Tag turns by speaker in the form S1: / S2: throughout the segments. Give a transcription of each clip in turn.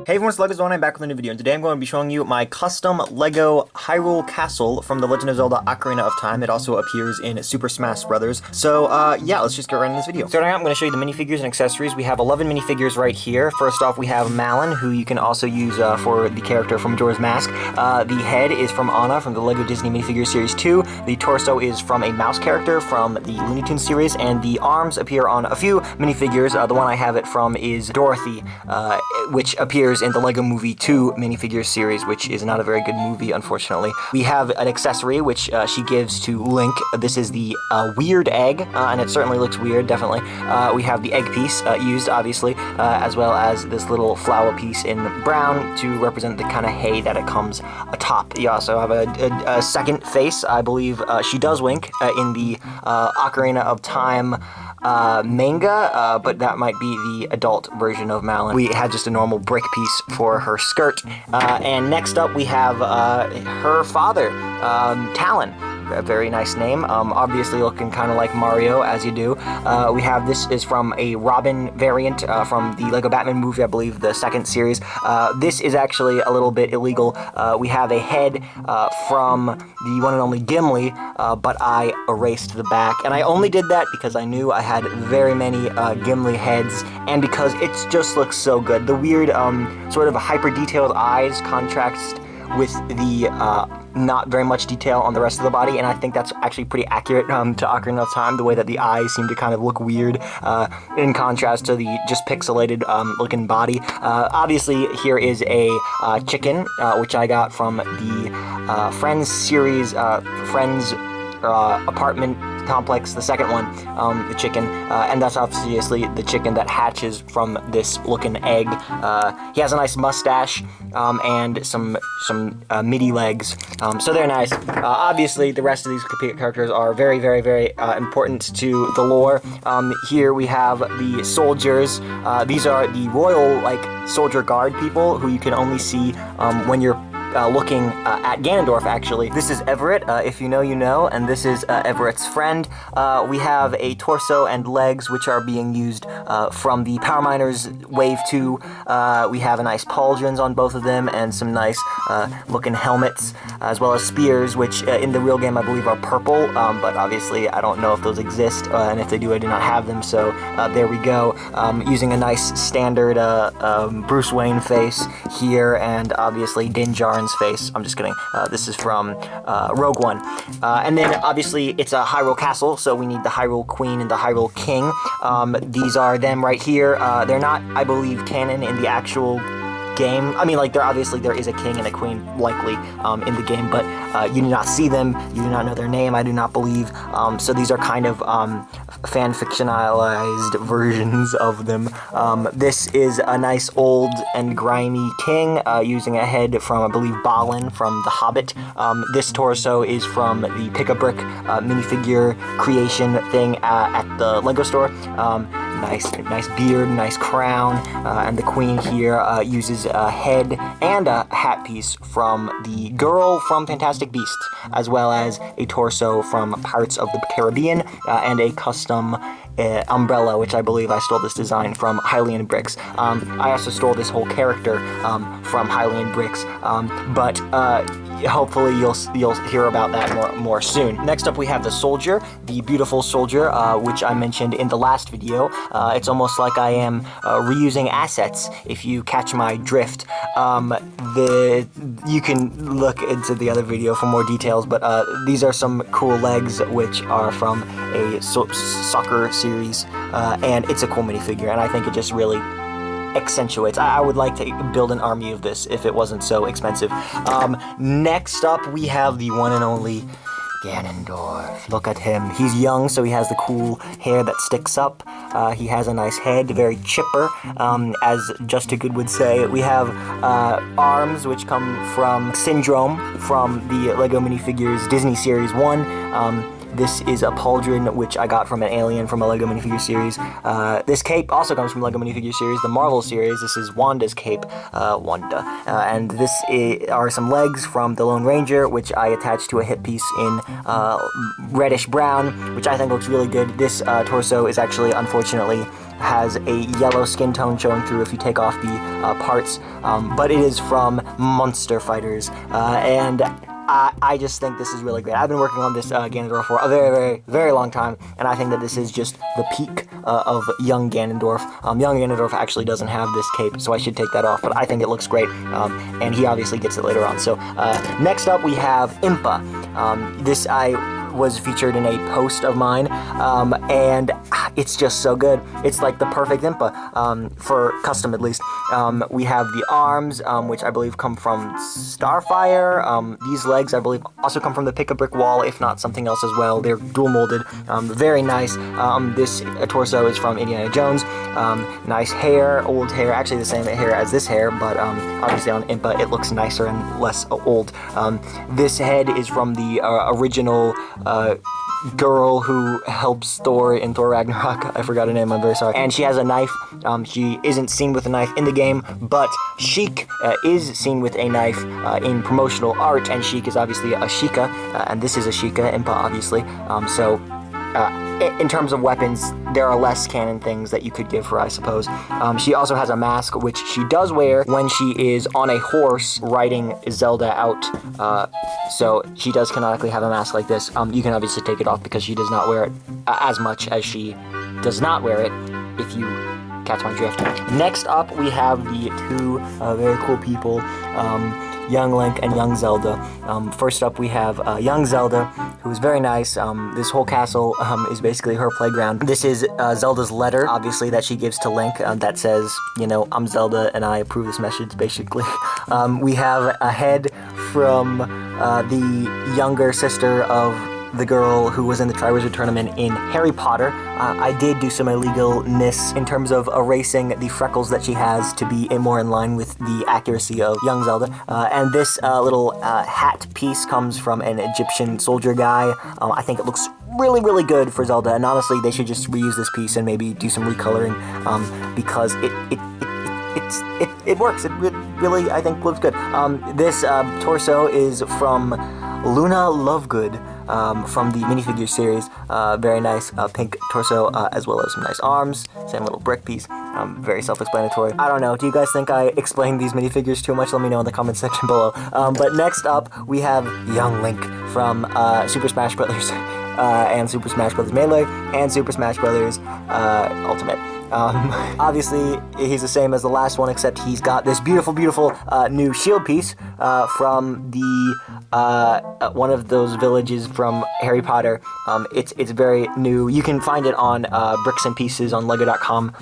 S1: Hey everyone, it's Zora, and I'm back with a new video, and today I'm going to be showing you my custom LEGO Hyrule Castle from The Legend of Zelda Ocarina of Time. It also appears in Super Smash Bros. So, yeah, let's just get right into this video. Starting out, I'm going to show you the minifigures and accessories. We have 11 minifigures right here. First off, we have Malon, who you can also use for the character from Majora's Mask. The head is from Anna from the LEGO Disney Minifigures Series 2. The torso is from a mouse character from the Looney Tunes series, and the arms appear on a few minifigures. The one I have it from is Dorothy, which appears in the LEGO Movie 2 minifigures series, which is not a very good movie, unfortunately. We have an accessory, which she gives to Link. This is the weird egg, and it certainly looks weird, definitely. We have the egg piece used, obviously, as well as this little flower piece in brown to represent the kind of hay that it comes atop. You also have a second face. I believe she does wink in the Ocarina of Time manga, but that might be the adult version of Malon. We have just a normal brick piece for her skirt. And next up we have her father, Talon. A very nice name, obviously looking kind of like Mario, as you do. We have, this is from a Robin variant from the LEGO Batman movie, I believe, the second series. This is actually a little bit illegal. We have a head from the one and only Gimli, but I erased the back, and I only did that because I knew I had very many Gimli heads, and because it just looks so good. The weird sort of hyper-detailed eyes contrast with the not very much detail on the rest of the body, and I think that's actually pretty accurate to Ocarina of Time, the way that the eyes seem to kind of look weird in contrast to the just pixelated looking body. Obviously, here is a chicken, which I got from the Friends series, Friends apartment complex, the second one, the chicken, and that's obviously the chicken that hatches from this looking egg. He has a nice mustache and some midi legs, so they're nice. Obviously, the rest of these characters are very, very, very important to the lore. Here we have the soldiers. These are the royal, like, soldier guard people who you can only see when you're looking at Ganondorf, actually. This is Everett, if you know, you know, and this is Everett's friend. We have a torso and legs, which are being used from the Power Miners Wave 2. We have a nice pauldrons on both of them, and some nice looking helmets, as well as spears, which in the real game I believe are purple, but obviously I don't know if those exist, and if they do I do not have them, so there we go. Using a nice standard Bruce Wayne face here, and obviously Din Djarin's face. I'm just kidding. This is from Rogue One. And then obviously it's a Hyrule Castle, so we need the Hyrule Queen and the Hyrule King. These are them right here. They're not, I believe, canon in the actual game. I mean, like, there is a king and a queen likely in the game, but you do not see them, you do not know their name, I do not believe, so these are kind of fan-fictionalized versions of them. This is a nice old and grimy king using a head from, I believe, Balin from The Hobbit. This torso is from the Pick-a-Brick minifigure creation thing at the LEGO store. Nice beard, nice crown, and the queen here uses a head and a hat piece from the girl from Fantastic Beasts, as well as a torso from Pirates of the Caribbean, and a custom umbrella, which I believe I stole this design from hylian.bricks. I also stole this whole character from hylian.bricks, but hopefully you'll hear about that more soon. Next up we have the soldier, the beautiful soldier, which I mentioned in the last video. It's almost like I am reusing assets, if you catch my drift. You can look into the other video for more details, but these are some cool legs, which are from a soccer series, and it's a cool minifigure, and I think it just really accentuates. I would like to build an army of this if it wasn't so expensive. Next up we have the one and only Ganondorf. Look at him. He's young, so he has the cool hair that sticks up. He has a nice head, very chipper, as Just a Good would say. We have arms, which come from Syndrome from the LEGO Minifigures Disney Series 1. This is a pauldron, which I got from an alien from a LEGO minifigure series. This cape also comes from LEGO minifigure series, the Marvel series. This is Wanda's cape, and this are some legs from the Lone Ranger, which I attached to a hip piece in reddish brown, which I think looks really good. This torso is actually, unfortunately, has a yellow skin tone showing through if you take off the parts, but it is from Monster Fighters, and I just think this is really great. I've been working on this Ganondorf for a very, very, very long time, and I think that this is just the peak of young Ganondorf. Young Ganondorf actually doesn't have this cape, so I should take that off, but I think it looks great, and he obviously gets it later on. So next up we have Impa. This was featured in a post of mine, and it's just so good. It's like the perfect Impa, for custom at least. We have the arms, which I believe come from Starfire. These legs, I believe, also come from the Pick-a-Brick wall, if not something else as well. They're dual molded, very nice. This torso is from Indiana Jones. Nice hair, old hair, actually the same hair as this hair, but obviously on Impa it looks nicer and less old. This head is from the original girl who helps Thor in Thor Ragnarok. I forgot her name, I'm very sorry. And she has a knife. She isn't seen with a knife in the game, but Sheik is seen with a knife in promotional art, and Sheik is obviously a Sheikah, and this is a Sheikah, Impa obviously. In terms of weapons, there are less canon things that you could give her, I suppose. She also has a mask, which she does wear when she is on a horse riding Zelda out. So she does canonically have a mask like this. You can obviously take it off because she does not wear it as much as she does not wear it, if you catch my drift. Next up, we have the two very cool people, Young Link and Young Zelda. First up, we have Young Zelda, who is very nice. This whole castle is basically her playground. This is Zelda's letter, obviously, that she gives to Link that says, you know, I'm Zelda and I approve this message, basically. We have a head from the younger sister of the girl who was in the Triwizard Tournament in Harry Potter. I did do some illegalness in terms of erasing the freckles that she has to be more in line with the accuracy of young Zelda. And this little hat piece comes from an Egyptian soldier guy. I think it looks really, really good for Zelda, and honestly, they should just reuse this piece and maybe do some recoloring, because it works. It really, I think, looks good. This torso is from Luna Lovegood, from the minifigure series. Very nice pink torso, as well as some nice arms. Same little brick piece. Very self-explanatory. I don't know, do you guys think I explained these minifigures too much? Let me know in the comment section below. But next up, we have Young Link from Super Smash Bros. And Super Smash Bros. Melee, and Super Smash Bros. Ultimate. Obviously, he's the same as the last one, except he's got this beautiful, beautiful new shield piece from the one of those villages from Harry Potter. It's very new. You can find it on Bricks and Pieces on Lego.com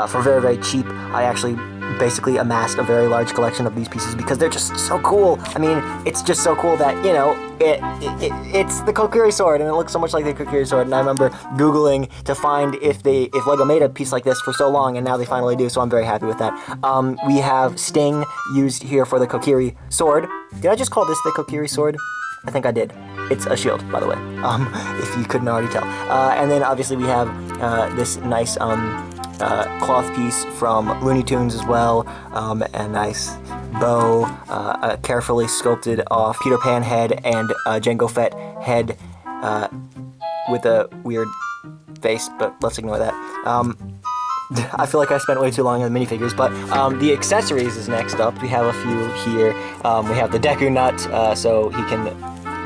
S1: for very, very cheap. I actually basically amassed a very large collection of these pieces because they're just so cool. I mean, it's just so cool that, you know, it's the Kokiri Sword, and it looks so much like the Kokiri Sword, and I remember Googling to find if Lego made a piece like this for so long, and now they finally do, so I'm very happy with that. We have Sting used here for the Kokiri Sword. Did I just call this the Kokiri Sword? I think I did. It's a shield, by the way, if you couldn't already tell. And then obviously we have this nice cloth piece from Looney Tunes as well, a nice bow, a carefully sculpted off Peter Pan head, and Jango Fett head with a weird face, but let's ignore that. I feel like I spent way too long on the minifigures, but the accessories is next up. We have a few here. We have the Deku Nut, so he can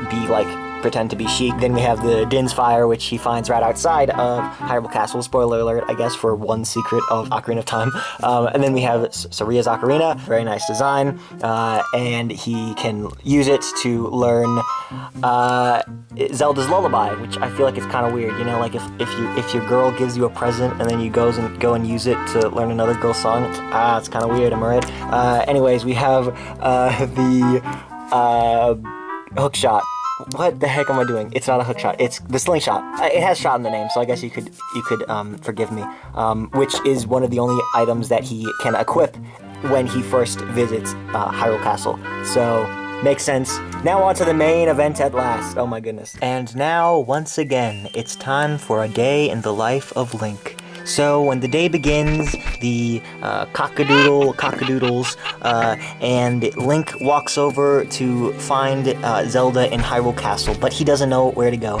S1: be like pretend to be Sheik. Then we have the Din's Fire, which he finds right outside of Hyrule Castle. Spoiler alert, I guess, for one secret of Ocarina of Time. And then we have Soria's Ocarina, very nice design, and he can use it to learn Zelda's Lullaby, which I feel like it's kind of weird, you know, like if your girl gives you a present and then you go and use it to learn another girl's song, it's kind of weird, am I right? Anyways, we have the hook shot. What the heck am I doing? It's not a hook shot. It's the slingshot. It has shot in the name, so I guess you could forgive me. Which is one of the only items that he can equip when he first visits Hyrule Castle. So Makes sense. Now on to the main event at last. Oh my goodness. And now, once again, it's time for a day in the life of Link. So when the day begins, the cockadoodles, and Link walks over to find Zelda in Hyrule Castle, but he doesn't know where to go.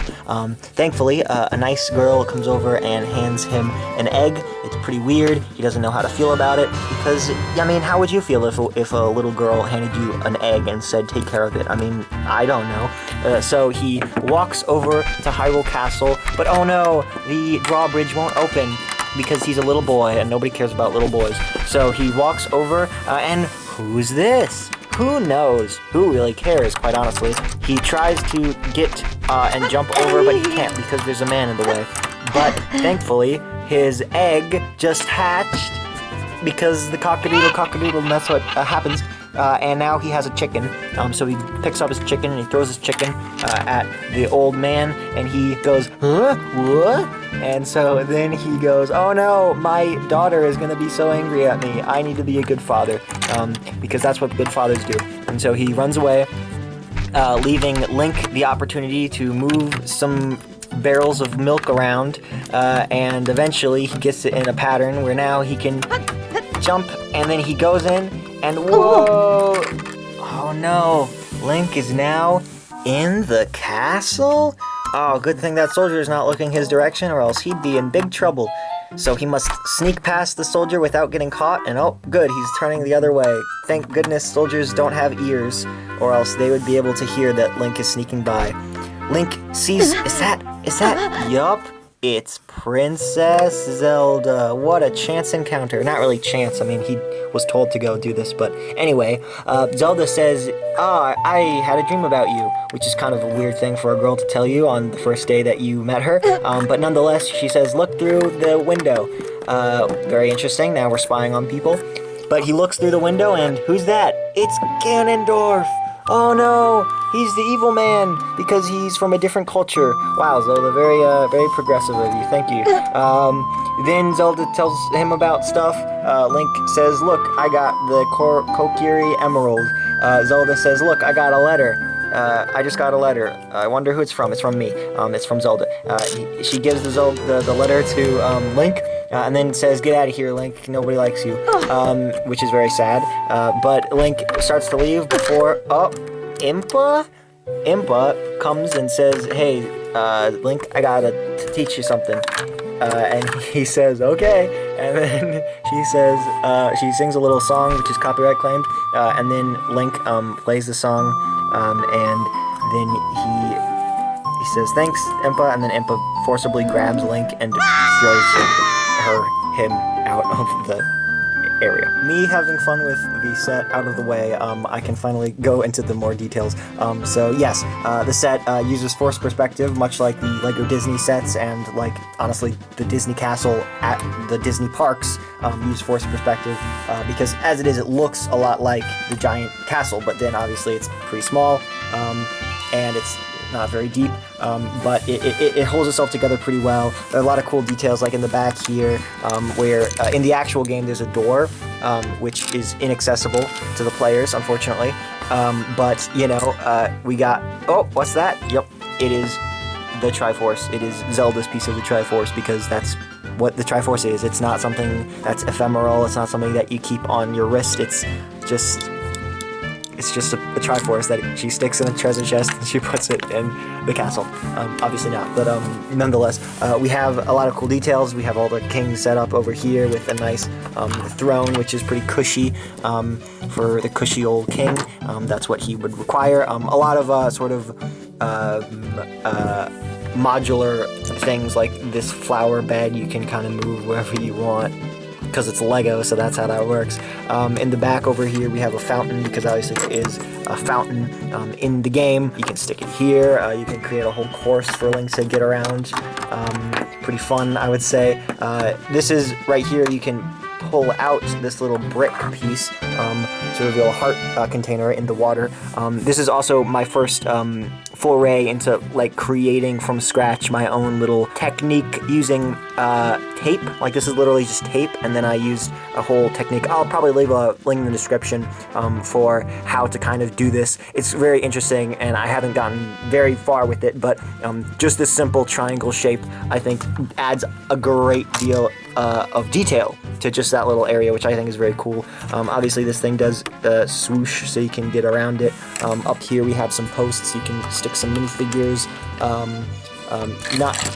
S1: Thankfully, a nice girl comes over and hands him an egg. It's pretty weird. He doesn't know how to feel about it because, I mean, how would you feel if a little girl handed you an egg and said, take care of it? I mean, I don't know. So he walks over to Hyrule Castle, but oh no, the drawbridge won't open, because he's a little boy and nobody cares about little boys. So he walks over, and who's this? Who knows? Who really cares, quite honestly? He tries to get and jump over, but he can't because there's a man in the way. But thankfully, his egg just hatched because the cockadoodle, and that's what happens. And now he has a chicken, so he picks up his chicken and he throws his chicken at the old man, and he goes, huh? What? And so then he goes, oh no, my daughter is going to be so angry at me. I need to be a good father, because that's what good fathers do. And so he runs away, leaving Link the opportunity to move some barrels of milk around, and eventually he gets it in a pattern where now he can jump, and then he goes in, and whoa! Oh no, Link is now in the castle? Oh, good thing that soldier is not looking his direction, or else he'd be in big trouble. So he must sneak past the soldier without getting caught, and oh, good, he's turning the other way. Thank goodness soldiers don't have ears, or else they would be able to hear that Link is sneaking by. Link sees, is that, yup, it's Princess Zelda. What a chance encounter. Not really chance, I mean, he was told to go do this, but anyway, Zelda says, I had a dream about you, which is kind of a weird thing for a girl to tell you on the first day that you met her, but nonetheless, she says, look through the window. Very interesting, now we're spying on people. But he looks through the window, and who's that? It's Ganondorf! Oh no, he's the evil man because he's from a different culture. Wow, Zelda, very progressive of you. Thank you. Then Zelda tells him about stuff. Link says, look, I got the Kokiri Emerald. Zelda says, look, I got a letter. I just got a letter. I wonder who it's from. It's from me. It's from Zelda. She gives the letter to Link, and then says, get out of here, Link. Nobody likes you. Which is very sad. But Link starts to leave before... Oh, Impa? Impa comes and says, hey, Link, I gotta teach you something. And he says, okay. And then she says, she sings a little song, which is copyright claimed. And then Link plays the song, and then he says, thanks, Impa. And then Impa forcibly grabs Link and throws him out of the area. Me having fun with the set out of the way, I can finally go into the more details. So yes, the set uses forced perspective, much like the Lego Disney sets, and like, honestly, the Disney Castle at the Disney parks use forced perspective, because as it is, it looks a lot like the giant castle, but then obviously it's pretty small, and it's not very deep, but it holds itself together pretty well. There are a lot of cool details, like in the back here, where in the actual game there's a door, which is inaccessible to the players, unfortunately. But, you know, we got... Oh, what's that? Yep, it is the Triforce. It is Zelda's piece of the Triforce, because that's what the Triforce is. It's not something that's ephemeral. It's not something that you keep on your wrist. It's just a Triforce that she sticks in a treasure chest and she puts it in the castle. Obviously not, but nonetheless, we have a lot of cool details. We have all the kings set up over here with a nice throne, which is pretty cushy for the cushy old king. That's what he would require. A lot of sort of modular things, like this flower bed you can kind of move wherever you want, because it's Lego, so that's how that works. In the back over here, we have a fountain, because obviously there is a fountain in the game. You can stick it here. You can create a whole course for Link to get around. Pretty fun, I would say. This is right here. You can pull out this little brick piece to reveal a heart container in the water. This is also my first foray into like creating from scratch my own little technique using tape. Like this is literally just tape, and then I used a whole technique. I'll probably leave a link in the description for how to kind of do this. It's very interesting, and I haven't gotten very far with it, but just this simple triangle shape I think adds a great deal of detail to just that little area, which I think is very cool. Obviously this thing does swoosh, so you can get around it. Up here we have some posts, you can stick some minifigures.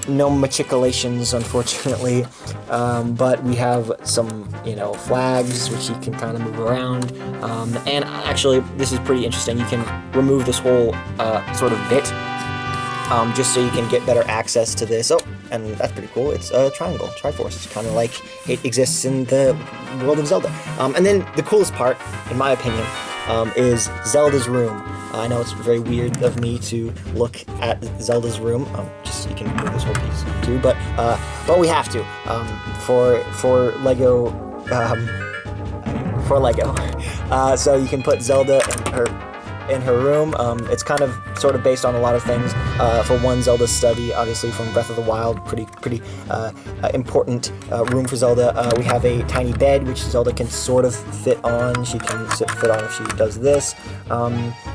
S1: No machicolations, unfortunately, but we have some, flags which you can kind of move around. And actually, this is pretty interesting. You can remove this whole sort of bit, just so you can get better access to this. Oh, and that's pretty cool. It's a triangle, Triforce. It's kind of like it exists in the world of Zelda. And then the coolest part, in my opinion, is Zelda's room. I know it's very weird of me to look at Zelda's room. Just you can move this whole piece too, but we have to for Lego. So you can put Zelda in her room. It's kind of sort of based on a lot of things. For one, Zelda's study, obviously from Breath of the Wild, pretty important room for Zelda. We have a tiny bed which Zelda can sort of fit on. She can fit on if she does this.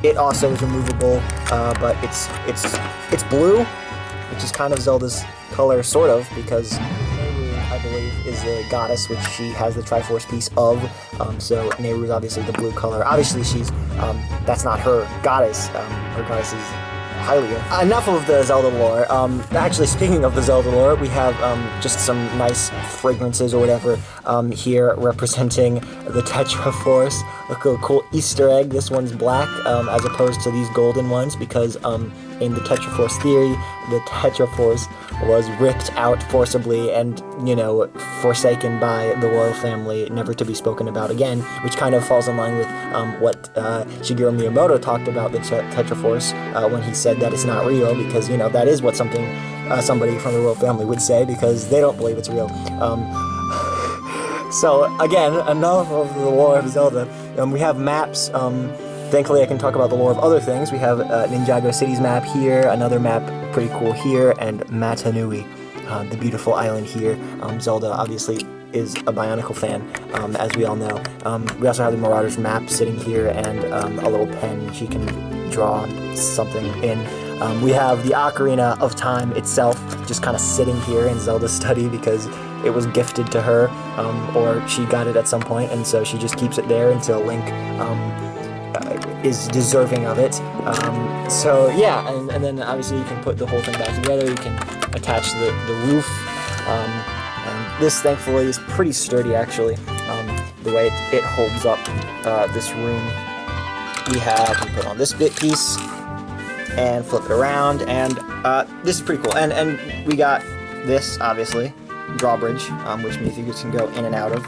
S1: It also is removable, but it's blue, which is kind of Zelda's color, sort of, because I believe is the goddess which she has the Triforce piece of. So Nehru is obviously the blue color. Obviously she's that's not her goddess. Her goddess is Hylian. Enough of the Zelda lore. Actually, speaking of the Zelda lore, we have just some nice fragrances or whatever here representing the Tetraforce. Look at a cool Easter egg. This one's black as opposed to these golden ones because in the Tetraforce theory, the Tetraforce was ripped out forcibly and, forsaken by the royal family, never to be spoken about again, which kind of falls in line with what Shigeru Miyamoto talked about the Tetraforce when he said that it's not real, because, that is what somebody from the royal family would say, because they don't believe it's real. So, again, enough of the lore of Zelda. We have maps. Thankfully, I can talk about the lore of other things. We have Ninjago Cities Map here, another map pretty cool here, and Matanui, the beautiful island here. Zelda, obviously, is a Bionicle fan, as we all know. We also have the Marauder's map sitting here, and a little pen she can draw something in. We have the Ocarina of Time itself just kind of sitting here in Zelda's study because it was gifted to her, or she got it at some point, and so she just keeps it there until Link is deserving of it. So yeah, and then obviously you can put the whole thing back together. You can attach the roof, and this thankfully is pretty sturdy actually. The way it holds up this room. You put on this bit piece and flip it around, and this is pretty cool. And we got this obviously drawbridge, which minifigures can go in and out of.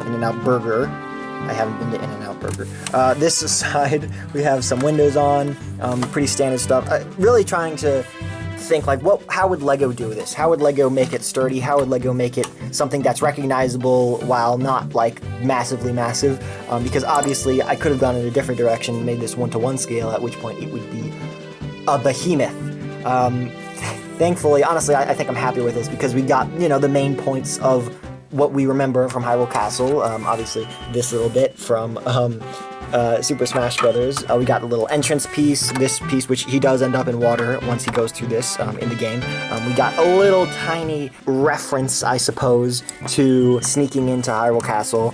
S1: In-N-Out Burger. I haven't been to In-N-Out Burger. This side, we have some windows on, pretty standard stuff. Really trying to think, like, how would Lego do this? How would Lego make it sturdy? How would Lego make it something that's recognizable while not, like, massively massive? Because obviously, I could have gone in a different direction and made this 1-to-1 scale, at which point it would be a behemoth. Thankfully, honestly, I think I'm happy with this because we got, the main points of what we remember from Hyrule Castle. Obviously, this little bit from Super Smash Brothers. We got the little entrance piece, this piece, which he does end up in water once he goes through this in the game. We got a little tiny reference, I suppose, to sneaking into Hyrule Castle.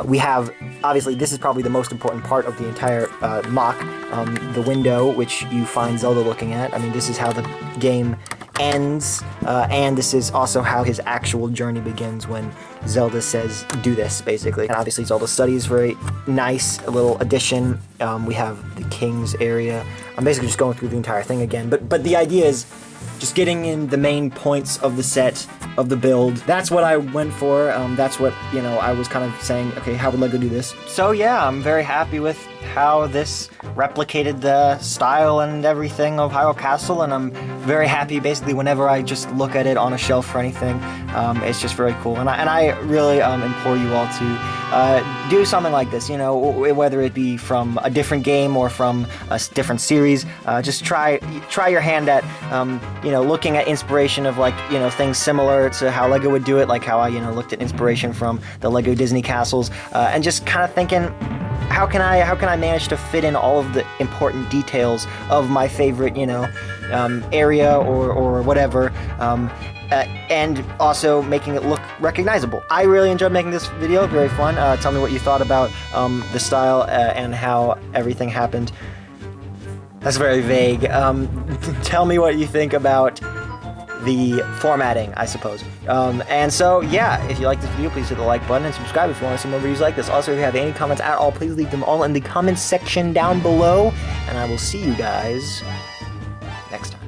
S1: We have, obviously, this is probably the most important part of the entire mock, the window, which you find Zelda looking at. I mean, this is how the game ends, and this is also how his actual journey begins when Zelda says, do this, basically. And obviously Zelda's study is very nice, a little addition. We have the King's area. I'm basically just going through the entire thing again, but the idea is just getting in the main points of the set of the build. That's what I went for. That's what, you know, I was kind of saying, okay, how would LEGO do this? So yeah, I'm very happy with how this replicated the style and everything of Hyrule Castle, and I'm very happy basically whenever I just look at it on a shelf or anything. It's just very cool, and I really implore you all to do something like this, you know, whether it be from a different game or from a different series. Just try your hand at you know, looking at inspiration of, like, you know, things similar to how LEGO would do it, like how I, you know, looked at inspiration from the LEGO Disney castles, and just kind of thinking, how can I manage to fit in all of the important details of my favorite, you know, area or whatever, and also making it look recognizable. I really enjoyed making this video, very fun. Tell me what you thought about the style and how everything happened. That's very vague. Tell me what you think about the formatting, I suppose. And so, yeah, if you like this video, please hit the like button and subscribe if you want to see more videos like this. Also, if you have any comments at all, please leave them all in the comments section down below, and I will see you guys next time.